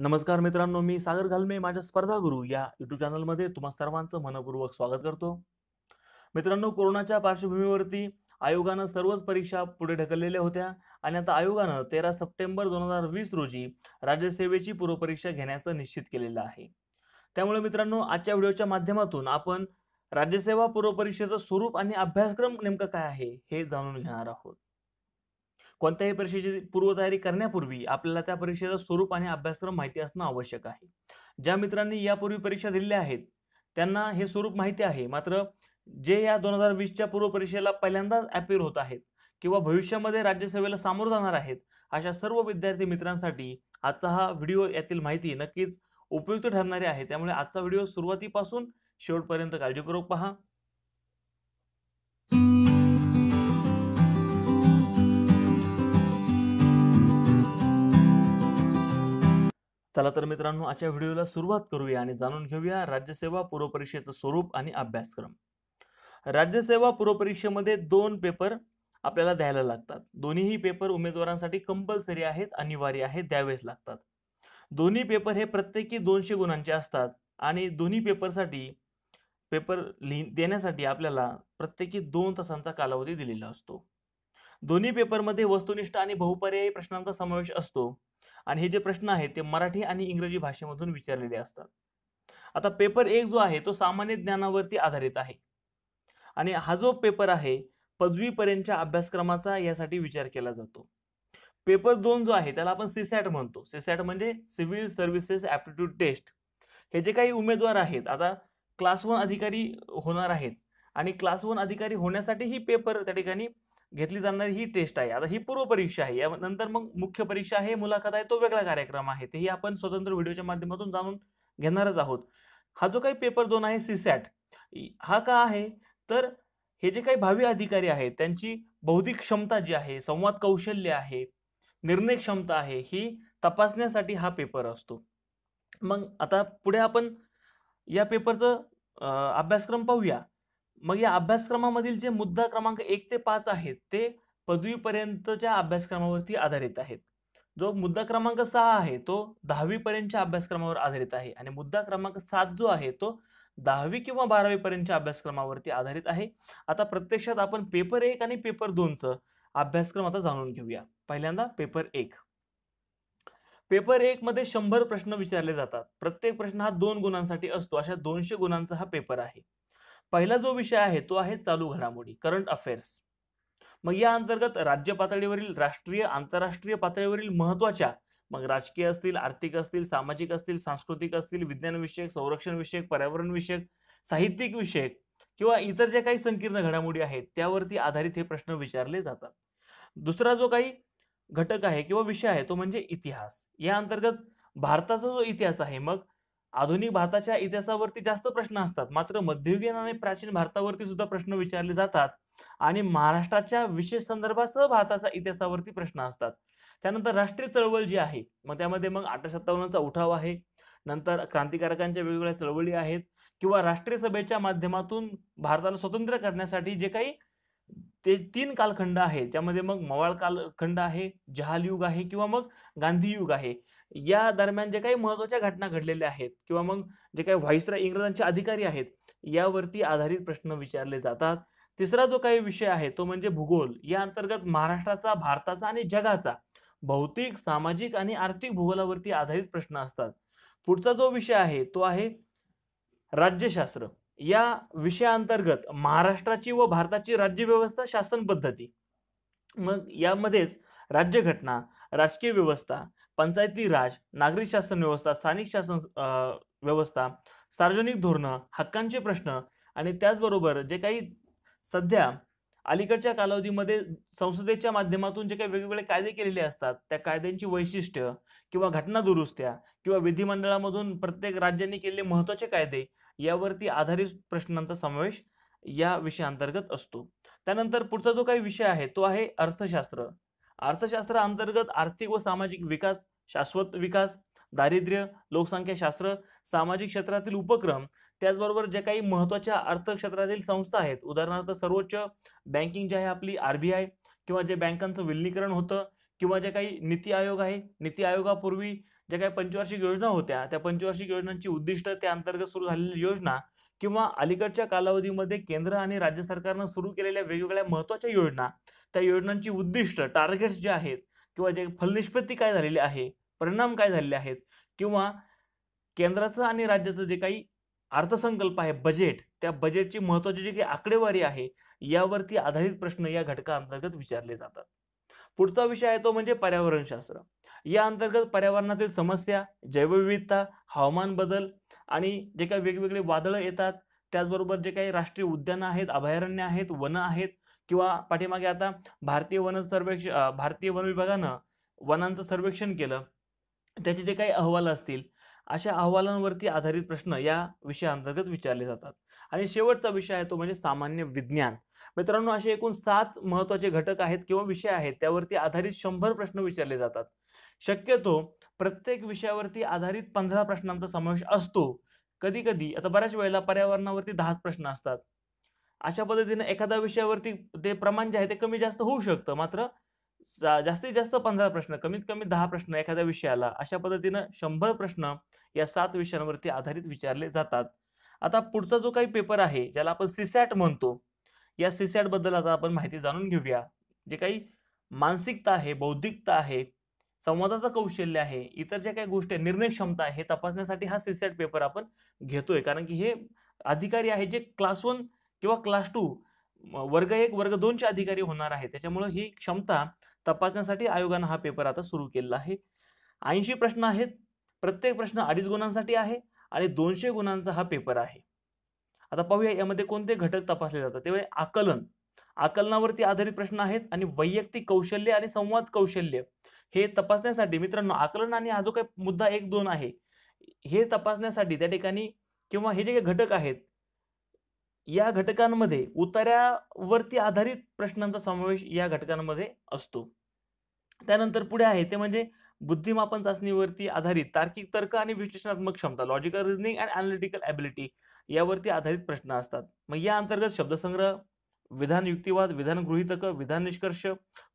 नमस्कार मित्रांनो, मी सागर घालमे माझ्या स्पर्धा गुरु या यूट्यूब चॅनलमध्ये तुम्हा सर्वांचं मनपूर्वक स्वागत करतो. मित्रांनो, कोरोनाच्या पार्श्वभूमीवरती आयोगानं सर्वच परीक्षा पुढे ढकललेल्या होत्या आणि आता आयोगानं 13 सप्टेंबर 2020 रोजी राज्यसेवेची पूर्वपरीक्षा घेण्याचं निश्चित केलेलं आहे. त्यामुळे मित्रांनो, आजच्या व्हिडिओच्या माध्यमातून आपण राज्यसेवा पूर्वपरीक्षेचं स्वरूप आणि अभ्यासक्रम नेमकं काय आहे हे जाणून घेणार आहोत. कोणत्याही परीक्षेची पूर्वतयारी करण्यापूर्वी आपल्याला त्या परीक्षेचं स्वरूप आणि अभ्यासक्रम माहिती असणं आवश्यक आहे. ज्या मित्रांनी यापूर्वी परीक्षा दिलेल्या आहेत त्यांना हे स्वरूप माहिती आहे. मात्र जे या 2020च्या पूर्वपरीक्षेला पहिल्यांदाच अपीअर होत आहेत किंवा भविष्यामध्ये राज्यसेवेला सामोरं जाणार आहेत, अशा सर्व विद्यार्थी मित्रांसाठी आजचा हा व्हिडिओ यातील माहिती नक्कीच उपयुक्त ठरणारी आहे. त्यामुळे आजचा व्हिडिओ सुरुवातीपासून शेवटपर्यंत काळजीपूर्वक पहा. चला तर मित्रांनो, आजच्या व्हिडिओला सुरुवात करूया आणि जाणून घेऊया राज्यसेवा पूर्वपरीक्षेचं स्वरूप आणि अभ्यासक्रम. राज्यसेवा पूर्वपरीक्षेमध्ये 2 पेपर आपल्याला द्यायला लागतात. दोन्हीही पेपर उमेदवारांसाठी कंपल्सरी आहेत, अनिवार्य आहेत, द्यावेच लागतात. दोन्ही पेपर हे प्रत्येकी 200 गुणांचे असतात आणि दोन्ही पेपरसाठी देण्यासाठी आपल्याला प्रत्येकी 2 तासांचा कालावधी दिलेला असतो. दोन्ही पेपरमध्ये वस्तुनिष्ठ आणि बहुपर्यायी प्रश्नांचा समावेश असतो आणि हे जे प्रश्न आहेत ते मराठी आणि इंग्रजी भाषेमधून विचारलेले असतात. आता पेपर 1 जो आहे तो सामान्य ज्ञानावरती आधारित आहे आणि हा जो पेपर आहे पदवीपर्यंतच्या अभ्यासक्रमाचा यासाठी विचार केला जातो. पेपर 2 जो आहे त्याला आपण सीसॅट म्हणतो. सीसॅट म्हणजे सिव्हिल सर्व्हिसेस ॲप्टिट्यूड टेस्ट. हे जे काही उमेदवार आहेत, आता क्लास 1 अधिकारी होणार आहेत आणि क्लास 1 अधिकारी होण्यासाठी ही पेपर त्या ठिकाणी घेतली जाणारी ही टेस्ट आहे. आता ही पूर्वपरीक्षा आहे. यानंतर मग मुख्य परीक्षा आहे, मुलाखत आहे, तो वेगळा कार्यक्रम आहे. तेही आपण स्वतंत्र व्हिडिओच्या माध्यमातून जाणून घेणारच आहोत. हा जो काही पेपर 2 आहे सीसॅट, हा का आहे तर हे जे काही भावी अधिकारी आहेत त्यांची बौद्धिक क्षमता जी आहे, संवाद कौशल्य आहे, निर्णय क्षमता आहे, ही तपासण्यासाठी हा पेपर असतो. मग आता पुढे आपण या पेपरचं अभ्यासक्रम पाहूया. मग या अभ्यासक्रमामधील जे मुद्दा क्रमांक 1 ते 5 आहेत ते पदवीपर्यंतच्या अभ्यासक्रमावरती आधारित आहेत. जो मुद्दा क्रमांक 6 आहे तो 10वी पर्यंतच्या अभ्यासक्रमावर आधारित आहे आणि मुद्दा क्रमांक 7 जो आहे तो 10वी किंवा 12वी पर्यंतच्या अभ्यासक्रमावरती आधारित आहे. आता प्रत्यक्षात आपण पेपर 1 आणि पेपर 2चं अभ्यासक्रम आता जाणून घेऊया. पहिल्यांदा पेपर 1. पेपर 1 मध्ये 100 प्रश्न विचारले जातात. प्रत्येक प्रश्न हा 2 गुणांसाठी असतो. अशा 200 गुणांचा हा पेपर आहे. पहिला जो विषय आहे तो आहे चालू घडामोडी, करंट अफेअर्स. मग या अंतर्गत राज्य पातळीवरील, राष्ट्रीय, आंतरराष्ट्रीय पातळीवरील महत्त्वाच्या, मग राजकीय असतील, आर्थिक असतील, सामाजिक असतील, सांस्कृतिक असतील, विज्ञान विषयक, संरक्षण विषयक, पर्यावरण विषयक, साहित्यिक विषयक किंवा इतर ज्या काही संकीर्ण घडामोडी आहेत त्यावरती आधारित हे प्रश्न विचारले जातात. दुसरा जो काही घटक आहे किंवा विषय आहे तो म्हणजे इतिहास. या अंतर्गत भारताचा जो इतिहास आहे, मग आधुनिक भारताच्या इतिहासावरती जास्त प्रश्न असतात, मात्र मध्ययुगीन आणि प्राचीन भारतावरती सुद्धा प्रश्न विचारले जातात आणि महाराष्ट्राच्या विशेष संदर्भासह भारताच्या इतिहासावरती प्रश्न असतात. त्यानंतर राष्ट्रीय चळवळ जी आहे, मग त्यामध्ये मग 1857चा उठाव आहे, नंतर क्रांतिकारकांच्या वेगवेगळ्या चळवळी आहेत किंवा राष्ट्रीय सभेच्या माध्यमातून भारताला स्वतंत्र करण्यासाठी जे काही ते 3 कालखंड आहेत, ज्यामध्ये मग मवाळ कालखंड आहे, जहाल युग आहे किंवा मग गांधी युग आहे. या दरम्यान जे काही महत्त्वाच्या घटना घडलेल्या आहेत किंवा मग जे काही व्हाईसरॉय इंग्रजांचे अधिकारी आहेत, यावरती आधारित प्रश्न विचारले जातात. तिसरा जो काही विषय आहे तो म्हणजे भूगोल. या अंतर्गत महाराष्ट्राचा, भारताचा आणि जगाचा भौतिक, सामाजिक आणि आर्थिक भूगोलावरती आधारित प्रश्न असतात. पुढचा जो विषय आहे तो आहे राज्यशास्त्र. या विषयाअंतर्गत महाराष्ट्राची व भारताची राज्यव्यवस्था, शासन पद्धती, मग यामध्येच राज्यघटना, राजकीय व्यवस्था, पंचायती राज, नागरिक शासन व्यवस्था, स्थानिक शासन व्यवस्था, सार्वजनिक धोरणं, हक्कांचे प्रश्न आणि त्याचबरोबर जे काही सध्या अलीकडच्या कालावधीमध्ये संसदेच्या माध्यमातून जे काही वेगवेगळे कायदे केलेले असतात, त्या कायद्यांची वैशिष्ट्य किंवा घटना दुरुस्त्या किंवा विधिमंडळामधून प्रत्येक राज्यांनी केलेले महत्त्वाचे कायदे, यावरती आधारित प्रश्नांचा समावेश या विषयाअंतर्गत असतो. त्यानंतर पुढचा जो काही विषय आहे तो आहे अर्थशास्त्र. अर्थशास्त्राअंतर्गत आर्थिक व सामाजिक विकास, शाश्वत विकास, दारिद्र्य, लोकसंख्याशास्त्र, सामाजिक क्षेत्रातील उपक्रम, त्याचबरोबर जे काही महत्त्वाच्या अर्थक्षेत्रातील संस्था आहेत, उदाहरणार्थ सर्वोच्च बँकिंग जी आहे आपली RBI किंवा जे बँकांचं विलिनीकरण होतं किंवा जे काही नीती आयोग आहे, नीती आयोगापूर्वी ज्या काही पंचवार्षिक योजना होत्या त्या पंचवार्षिक योजनांची उद्दिष्ट, त्या अंतर्गत सुरू झालेल्या योजना किंवा अलीकडच्या कालावधीमध्ये केंद्र आणि राज्य सरकारनं सुरू केलेल्या वेगवेगळ्या महत्त्वाच्या योजना, त्या योजनांची उद्दिष्ट, टार्गेट्स जे आहेत किंवा जे फलनिष्पत्ती काय झालेली आहे, परिणाम काय झालेले आहेत, किंवा केंद्राचं आणि राज्याचं जे काही अर्थसंकल्प आहे, बजेट, त्या बजेटची महत्त्वाची जी काही आकडेवारी आहे यावरती आधारित प्रश्न या घटकाअंतर्गत विचारले जातात. पुढचा विषय आहे तो म्हणजे पर्यावरणशास्त्र. या अंतर्गत पर्यावरणातील समस्या, जैवविविधता, हवामान बदल आणि जे काही वेगवेगळे वादळं येतात, त्याचबरोबर जे काही राष्ट्रीय उद्यानं आहेत, अभयारण्य आहेत, वनं आहेत, किंवा पाठीमागे आता भारतीय वन विभागानं वनांचं सर्वेक्षण केलं, त्याचे जे काही अहवाल असतील, अशा अहवालांवरती आधारित प्रश्न या विषयाअंतर्गत विचारले जातात. आणि शेवटचा विषय आहे तो म्हणजे सामान्य विज्ञान. मित्रांनो, असे एकूण 7 महत्त्वाचे घटक आहेत किंवा विषय आहेत, त्यावरती आधारित 100 प्रश्न विचारले जातात. शक्यतो प्रत्येक विषयावरती आधारित 15 प्रश्नांचा समावेश असतो. कधी कधी आता बऱ्याच वेळेला पर्यावरणावरती 10 प्रश्न असतात. अशा पद्धतीने एखाद्या विषयावरती ते प्रमाण जे आहे ते कमी जास्त होऊ शकतं. मात्र जास्तीत जास्त 15 प्रश्न, कमीत कमी 10 प्रश्न एखाद्या विषयाला, अशा पद्धतीनं 100 प्रश्न या 7 विषयांवरती आधारित विचारले जातात. आता पुढचा जो काही पेपर आहे, ज्याला आपण सीसॅट म्हणतो, या सीसॅट बद्दल आता आपण माहिती जाणून घेऊया. जे काही मानसिकता आहे, बौद्धिकता आहे, संवादाचं कौशल्य आहे, इतर ज्या काही गोष्टी आहेत, निर्णय क्षमता आहे, हे तपासण्यासाठी हा सीसॅट पेपर आपण घेतोय. कारण की हे अधिकारी आहे जे क्लास 1 किंवा क्लास 2, वर्ग 1 वर्ग 2 चे अधिकारी होणार आहे. त्याच्यामुळे ही क्षमता तपासण्यासाठी आयोगानं हा पेपर आता सुरू केलेला आहे. 80 प्रश्न आहेत. प्रत्येक प्रश्न 2.5 गुणांसाठी आहे आणि 200 गुणांचा हा पेपर आहे. आता पाहूया यामध्ये कोणते घटक तपासले जातात. तेव्हा आकलन, आकलनावरती आधारित प्रश्न आहेत आणि वैयक्तिक कौशल्य आणि संवाद कौशल्य हे तपासण्यासाठी मित्रांनो, आकलन आणि हा जो काही मुद्दा 1-2 आहे, हे तपासण्यासाठी त्या ठिकाणी किंवा हे जे काही घटक आहेत, या घटकांमध्ये उतार्यावरती आधारित प्रश्नांचा समावेश या घटकांमध्ये असतो. त्यानंतर पुढे आहे ते म्हणजे बुद्धिमापन चाचणीवरती आधारित तार्किक तर्क आणि विश्लेषणात्मक क्षमता, logical reasoning and analytical ability, यावरती आधारित प्रश्न असतात. मग या अंतर्गत शब्दसंग्रह, विधान युक्तिवाद, विधान गृहीतक, विधान निष्कर्ष,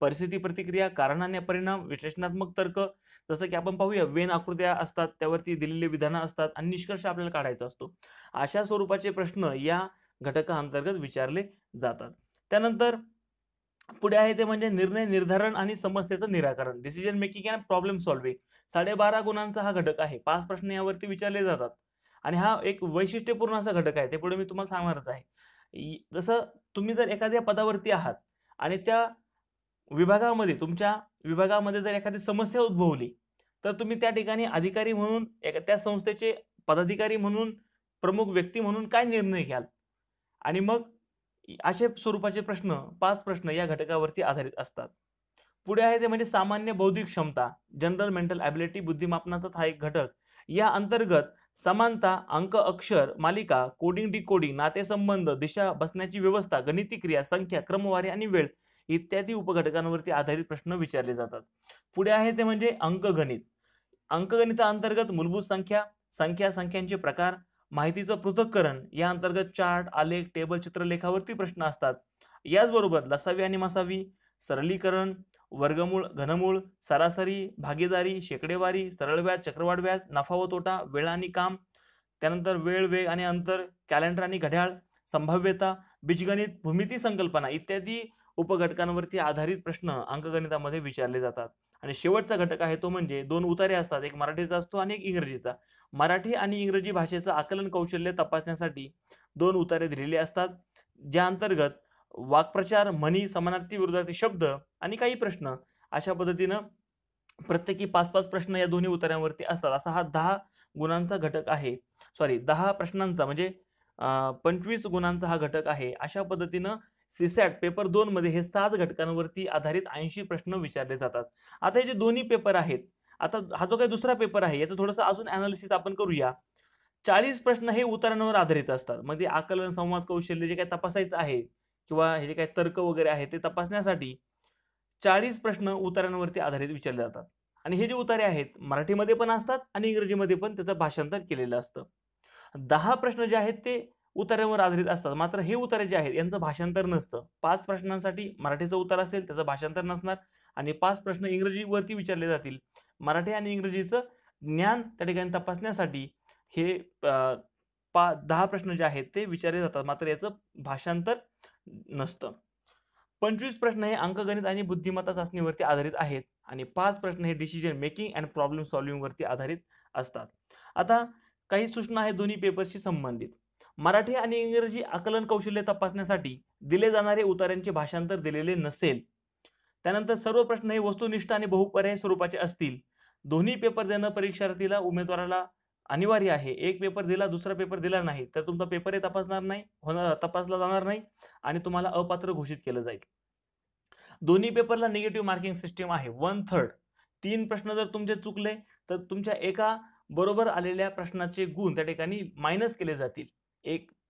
परिस्थिती प्रतिक्रिया, कारण आणि परिणाम, विश्लेषणात्मक तर्क, जसं की आपण पाहूया वेन आकृत्या असतात, त्यावरती दिलेले विधानं असतात आणि निष्कर्ष आपल्याला काढायचा असतो. अशा स्वरूपाचे प्रश्न या घटकाअंतर्गत विचारले जातात. त्यानंतर पुढे आहे ते म्हणजे निर्णय निर्धारण आणि समस्येचं निराकरण, decision making and problem solving. 12.5 गुणांचा हा घटक आहे. 5 प्रश्न यावरती विचारले जातात आणि हा एक वैशिष्ट्यपूर्ण असा घटक आहे. ते पुढे मी तुम्हाला सांगणारच आहे. जसं तुम्ही जर एखाद्या पदावरती आहात आणि त्या विभागामध्ये, तुमच्या विभागामध्ये जर एखादी समस्या उद्भवली, तर तुम्ही त्या ठिकाणी अधिकारी म्हणून, त्या संस्थेचे पदाधिकारी म्हणून, प्रमुख व्यक्ती म्हणून काय निर्णय घ्याल? आणि मग असे स्वरूपाचे प्रश्न, 5 प्रश्न या घटकावरती आधारित असतात. पुढे आहे ते म्हणजे सामान्य बौद्धिक क्षमता, जनरल मेंटल ॲबिलिटी, बुद्धिमापनाचाच हा एक घटक. या अंतर्गत समानता, अंक अक्षर मालिका, कोडिंग डिकोडिंग, नातेसंबंध, दिशा, बसण्याची व्यवस्था, गणिती क्रिया, संख्या, क्रमवारी आणि वेळ इत्यादी उपघटकांवरती आधारित प्रश्न विचारले जातात. पुढे आहे ते म्हणजे अंकगणित. अंकगणिताअंतर्गत मूलभूत संख्या, संख्यांचे प्रकार, माहितीचं पृथक्करण, या अंतर्गत चार्ट, आलेख, टेबल, चित्रलेखावरती प्रश्न असतात. याचबरोबर लसावी आणि मसावी, सरलीकरण, वर्गमूळ, घनमूळ, सरासरी, भागीदारी, शेकडेवारी, सरळ व्याज, चक्रवाढ व्याज, नफा व तोटा, वेळ आणि काम, त्यानंतर वेळ, वेग आणि अंतर, कॅलेंडर आणि घड्याळ, संभाव्यता, बीजगणित, भूमिती संकल्पना इत्यादी उपघटकांवरती आधारित प्रश्न अंकगणितामध्ये विचारले जातात. आणि शेवटचा घटक आहे तो म्हणजे 2 उतारे असतात, एक मराठीचा असतो आणि एक इंग्रजीचा. मराठी आणि इंग्रजी भाषेचं आकलन कौशल्य तपासण्यासाठी 2 उतारे दिलेले असतात, ज्या अंतर्गत वाक्प्रचार, म्हणी, समानार्थी, विरुद्धार्थी शब्द आणि काही प्रश्न, अशा पद्धतीनं प्रत्येकी 5-5 प्रश्न या दोन्ही उतार्यांवरती असतात. असा हा 10 गुणांचा घटक आहे. 10 प्रश्नांचा म्हणजे 25 गुणांचा हा घटक आहे. अशा पद्धतीनं सीसॅट पेपर 2 मध्ये हे 7 घटकांवरती आधारित 80 प्रश्न विचारले जातात. आता हे जे दोन्ही पेपर आहेत, आता हा जो काही दुसरा पेपर आहे याचं थोडंसं अजून अनालिसिस आपण करूया. 40 प्रश्न हे उतारांवर आधारित असतात. मग ते आकलन, संवाद कौशल्य जे काही तपासायचं आहे किंवा हे जे काही तर्क वगैरे आहे ते तपासण्यासाठी 40 प्रश्न उतारांवरती आधारित विचारले जातात. आणि हे जे उतारे आहेत मराठीमध्ये पण असतात आणि इंग्रजीमध्ये पण त्याचं भाषांतर केलेलं असतं. 10 प्रश्न जे आहेत ते उतार्यांवर आधारित असतात. मात्र हे उतारे जे आहेत यांचं भाषांतर नसतं. 5 प्रश्नांसाठी मराठीचं उत्तर असेल, त्याचं भाषांतर नसणार आणि 5 प्रश्न इंग्रजीवरती विचारले जातील. मराठी आणि इंग्रजीचं ज्ञान त्या ठिकाणी तपासण्यासाठी हे 10 प्रश्न जे आहेत ते विचारले जातात, मात्र याचं भाषांतर नसतं. 25 प्रश्न हे अंकगणित आणि बुद्धिमत्ता चाचणीवरती आधारित आहेत आणि 5 प्रश्न हे decision making and problem solving वरती आधारित असतात. आता काही सूचना आहेत दोन्ही पेपरशी संबंधित. मराठी आणि इंग्रजी आकलन कौशल्य तपासण्यासाठी दिले जाणारे उतार्यांचे भाषांतर दिलेले नसेल. त्यानंतर सर्व प्रश्न हे वस्तुनिष्ठ आणि बहुपर्यायी स्वरूपाचे असतील. दोन्ही पेपर देणं परीक्षार्थीला उमेदवाराला अनिवार्य आहे. एक पेपर दिला, दुसरा पेपर दिला नाही तर तुमचा पेपरही तपासला जाणार नाही आणि तुम्हाला अपात्र घोषित केलं जाईल. दोन्ही पेपरला निगेटिव्ह मार्किंग सिस्टीम आहे. 1/3 3 प्रश्न जर तुमचे चुकले तर तुमच्या एका बरोबर आलेल्या प्रश्नाचे गुण त्या ठिकाणी मायनस केले जातील.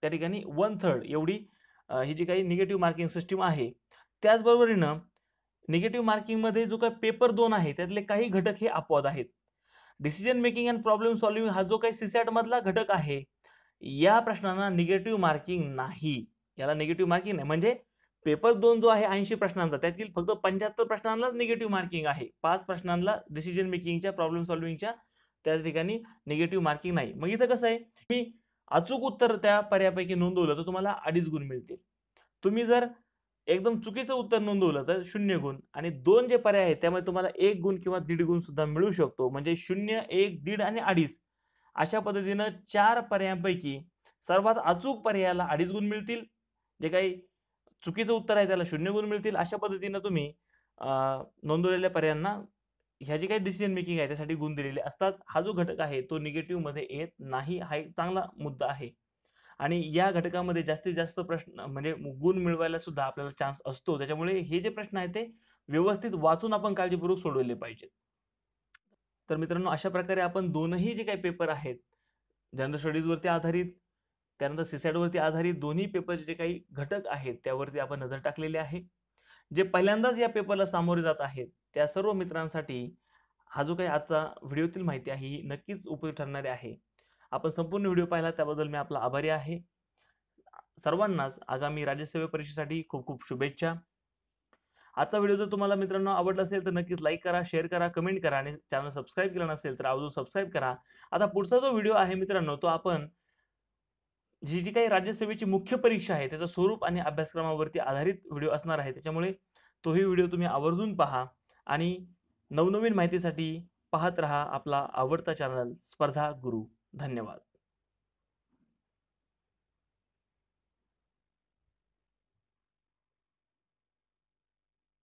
त्या ठिकाणी 1/3 एवढी ही जी काही निगेटिव्ह मार्किंग सिस्टीम आहे. त्याचबरोबरीनं निगेटिव्ह मार्किंग मध्ये जो काही पेपर 2 आहे त्यातले काही घटक हे अपवाद आहेत. Decision making and problem solving हा जो काही सीसॅट मधला घटक आहे, या प्रश्नांना निगेटिव्ह मार्किंग नाही. याला निगेटिव्ह मार्किंग नाही. म्हणजे पेपर 2 जो आहे 80 प्रश्नांचा, त्यातील फक्त 75 प्रश्नांनाच निगेटिव्ह मार्किंग आहे. 5 प्रश्नांना डिसिजन मेकिंगच्या प्रॉब्लेम सॉल्व्हिंगच्या त्या ठिकाणी निगेटिव्ह मार्किंग नाही. मग इथं कसं आहे, मी अचूक उत्तर त्या पर्यायापैकी नोंदवलं तर तुम्हाला 2.5 गुण मिळतील. तुम्ही जर एकदम चुकीचं उत्तर नोंदवलं तर 0 गुण आणि 2 जे पर्याय आहेत त्यामध्ये तुम्हाला 1 गुण किंवा 1.5 गुण सुद्धा मिळू शकतो. म्हणजे 0, 1, 1.5 आणि 2.5 अशा पद्धतीनं 4 पर्यायांपैकी सर्वात अचूक पर्यायाला 2.5 गुण मिळतील. जे काही चुकीचं उत्तर आहे त्याला 0 गुण मिळतील. अशा पद्धतीनं तुम्ही नोंदवलेल्या पर्यायांना ह्या जी काही डिसिजन मेकिंग आहे त्यासाठी गुण दिलेले असतात. हा जो घटक आहे तो निगेटिव्ह मध्ये येत नाही. हा एक चांगला मुद्दा आहे आणि या घटकामध्ये जास्तीत जास्त प्रश्न म्हणजे गुण मिळवायला सुद्धा आपल्याला चान्स असतो. त्याच्यामुळे हे जे प्रश्न आहेत ते व्यवस्थित वाचून आपण काळजीपूर्वक सोडवले पाहिजेत. तर मित्रांनो, अशा प्रकारे आपण दोनही जे काही पेपर आहेत, जनरल स्टडीज वरती आधारित, त्यानंतर सीसॅट वरती आधारित दोन्ही पेपरचे जे काही घटक आहेत त्यावरती आपण नजर टाकलेली आहे. जे पहिल्यांदाच या पेपरला सामोरे जात आहेत त्या सर्व मित्रांसाठी हा जो काही आजचा व्हिडिओतील माहिती आहे ही नक्कीच उपयोगी ठरणारी आहे. आपण संपूर्ण व्हिडिओ पाहिला त्याबद्दल मी आपला आभारी आहे. सर्वांनाच आगामी राज्यसेवा परीक्षेसाठी खूप खूप शुभेच्छा. आजचा व्हिडिओ जर तुम्हाला मित्रांनो आवडला असेल तर नक्कीच लाईक करा, शेअर करा, कमेंट करा आणि चॅनल सबस्क्राईब केलं नसेल तर आवर्जून सबस्क्राईब करा. आता पुढचा जो व्हिडिओ आहे मित्रांनो तो आपण जी काही राज्यसेवेची मुख्य परीक्षा आहे त्याचं स्वरूप आणि अभ्यासक्रमावरती आधारित व्हिडिओ असणार आहे. त्याच्यामुळे तोही व्हिडिओ तुम्ही आवर्जून पहा आणि नवनवीन माहितीसाठी पाहत रहा आपला आवडता चॅनल स्पर्धा गुरु. धन्यवाद.